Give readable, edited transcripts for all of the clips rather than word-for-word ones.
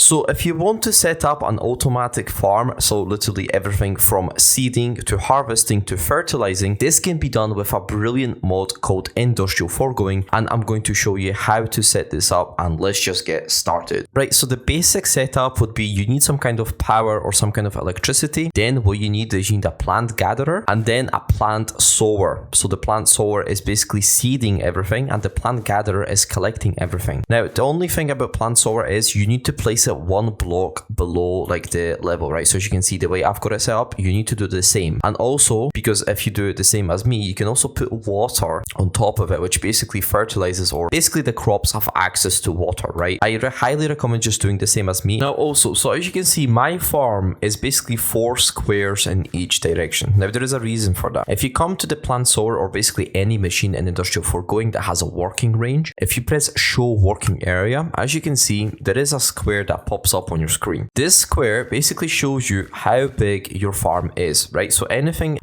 So if you want to set up an automatic farm, so literally everything from seeding to harvesting to fertilizing, this can be done with a brilliant mod called Industrial Foregoing, and I'm going to show you how to set this up, and let's just get started. Right, so the basic setup would be you need some kind of power or some kind of electricity. Then what you need is you need a plant gatherer and then a plant sower. So the plant sower is basically seeding everything and the plant gatherer is collecting everything. Now, the only thing about plant sower is you need to place it one block below like the level, right? So as you can see the way I've got it set up, you need to do the same. And also, because if you do it the same as me, you can also put water on top of it, which basically fertilizes, or basically the crops have access to water, right? I highly recommend just doing the same as me. Now also, so as you can see, my farm is basically 4 squares in each direction. Now there is a reason for that. If you come to the plant sower or basically any machine in Industrial Foregoing that has a working range, if you press show working area, as you can see, there is a square that pops up on your screen. This square basically shows you how big your farm is, right? So anything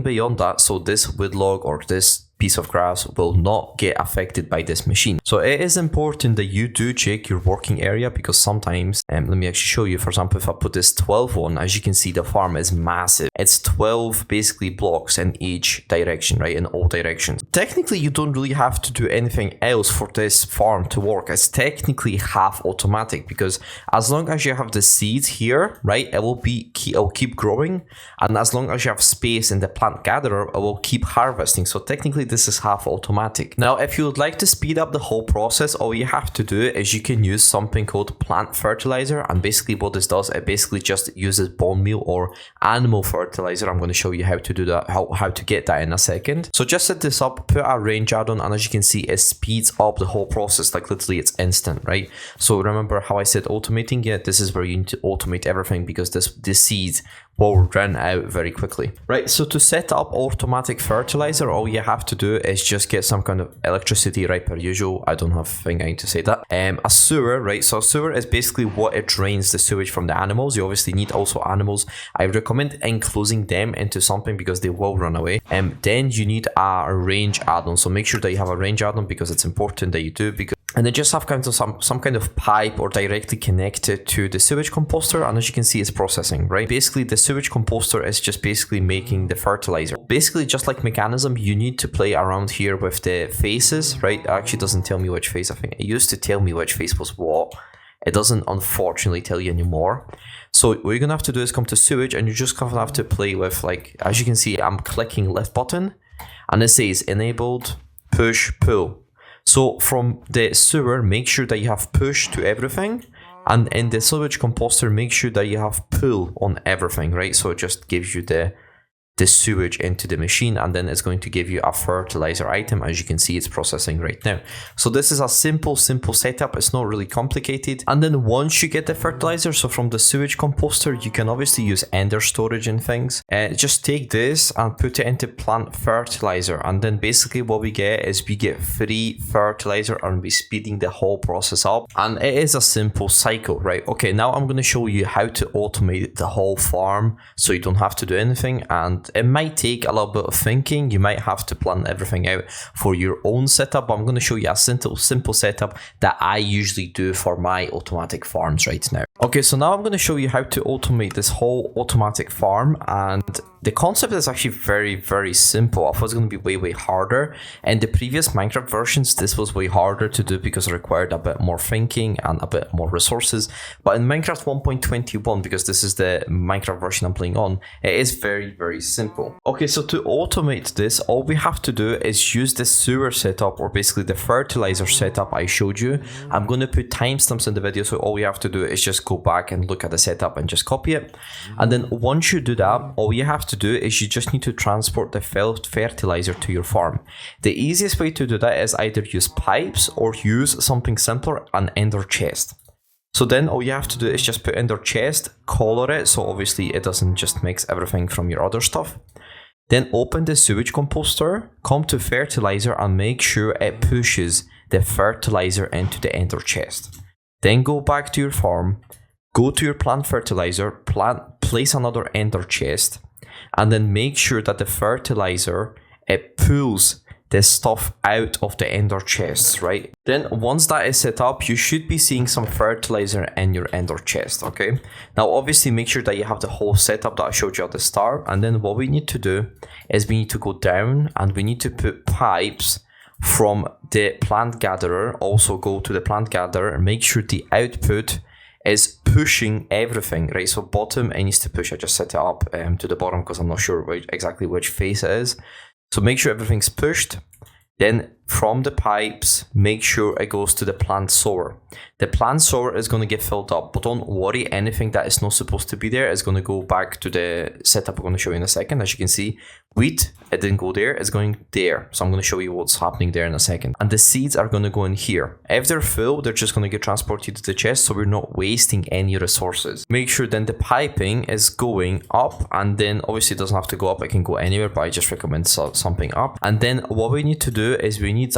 beyond that, so this woodlog or this piece of grass will not get affected by this machine. So it is important that you do check your working area, because sometimes, let me actually show you, for example, if I put this 12 on, as you can see, the farm is massive. It's 12 basically blocks in each direction, right? In all directions. Technically, you don't really have to do anything else for this farm to work. It's technically half automatic, because as long as you have the seeds here, right, it will keep growing. And as long as you have space in the plant gatherer, it will keep harvesting. So technically, this is half automatic. Now, if you would like to speed up the whole process, all you have to do is you can use something called plant fertilizer. And basically what this does, it basically just uses bone meal or animal fertilizer. I'm going to show you how to do that, how to get that in a second. So just set this up, put a range add-on, and as you can see, it speeds up the whole process. Like literally it's instant, right? So remember how I said automating? Yeah, this is where you need to automate everything, because this seed will run out very quickly. Right, so to set up automatic fertilizer, all you have to do is just get some kind of electricity, right, per usual. I don't have a thing I need to say that. A sewer, right, so a sewer is basically what it drains the sewage from the animals. You obviously need also animals. I recommend enclosing them into something because they will run away. Then you need a range add-on, so make sure that you have a range add-on, because it's important that you do, and they just have kind of some kind of pipe or directly connected to the sewage composter, and as you can see, it's processing, right? Basically, the sewage composter is just basically making the fertilizer. Basically, just like mechanism, you need to play around here with the faces, right? It actually doesn't tell me which face. I think it used to tell me which face was what. It doesn't unfortunately tell you anymore. So what you're gonna have to do is come to sewage, and you just kind of have to play with, like, as you can see, I'm clicking left button, and it says enabled, push, pull. So from the sewer, make sure that you have push to everything. And in the sewage composter, make sure that you have pull on everything, right? So it just gives you the sewage into the machine, and then it's going to give you a fertilizer item. As you can see, it's processing right now. So this is a simple setup. It's not really complicated. And then once you get the fertilizer, so from the sewage composter, you can obviously use ender storage and things. Just take this and put it into plant fertilizer, and then basically what we get is we get free fertilizer, and we're speeding the whole process up. And it is a simple cycle, right? Okay, now I'm going to show you how to automate the whole farm so you don't have to do anything. And it might take a little bit of thinking. You might have to plan everything out for your own setup. I'm going to show you a simple setup that I usually do for my automatic farms right now. Okay, so now I'm going to show you how to automate this whole automatic farm, and the concept is actually very simple. I thought it was going to be way harder. In the previous Minecraft versions, this was way harder to do because it required a bit more thinking and a bit more resources. But in Minecraft 1.21, because this is the Minecraft version I'm playing on, it is very simple. Okay, so to automate this, all we have to do is use the sewer setup, or basically the fertilizer setup I showed you. I'm going to put timestamps in the video, so all we have to do is just go back and look at the setup and just copy it. And then once you do that, all you have to do is you just need to transport the fertilizer to your farm. The easiest way to do that is either use pipes or use something simpler, an ender chest. So then all you have to do is just put ender chest, color it, so obviously it doesn't just mix everything from your other stuff. Then open the sewage composter, come to fertilizer, and make sure it pushes the fertilizer into the ender chest. Then go back to your farm, go to your plant fertilizer, place another ender chest, and then make sure that the fertilizer, it pulls this stuff out of the ender chests, right? Then once that is set up, you should be seeing some fertilizer in your ender chest, okay? Now obviously make sure that you have the whole setup that I showed you at the start, and then what we need to do is we need to go down and we need to put pipes from the plant gatherer, also go to the plant gatherer and make sure the output is pushing everything, right? So bottom, it needs to push. I just set it up to the bottom because I'm not sure exactly which phase it is. So make sure everything's pushed. Then from the pipes, make sure it goes to the plant sower. The plant sower is going to get filled up, but don't worry, anything that is not supposed to be there is going to go back to the setup I'm going to show you in a second. As you can see, wheat, it didn't go there, it's going there. So I'm going to show you what's happening there in a second. And the seeds are going to go in here. If they're full, they're just going to get transported to the chest, so we're not wasting any resources. Make sure then the piping is going up, and then obviously it doesn't have to go up, it can go anywhere, but I just recommend something up. And then what we need to do is we need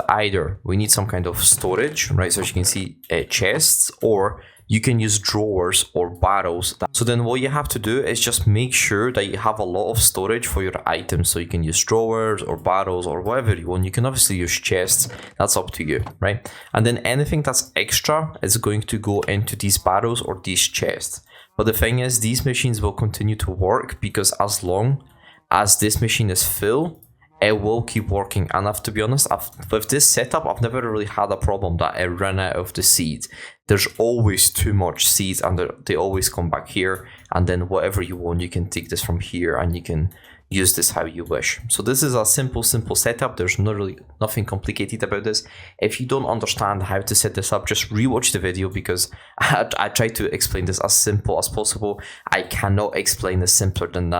some kind of storage, right? So as you can see, chests, or you can use drawers or barrels. So then what you have to do is just make sure that you have a lot of storage for your items. So you can use drawers or barrels or whatever you want. You can obviously use chests. That's up to you, right? And then anything that's extra is going to go into these barrels or these chests. But the thing is, these machines will continue to work because as long as this machine is full, it will keep working. And I have to be honest, with this setup, I've never really had a problem that I ran out of the seeds. There's always too much seeds and they always come back here. And then whatever you want, you can take this from here and you can use this how you wish. So this is a simple setup. There's not really nothing complicated about this. If you don't understand how to set this up, just rewatch the video because I try to explain this as simple as possible. I cannot explain this simpler than that.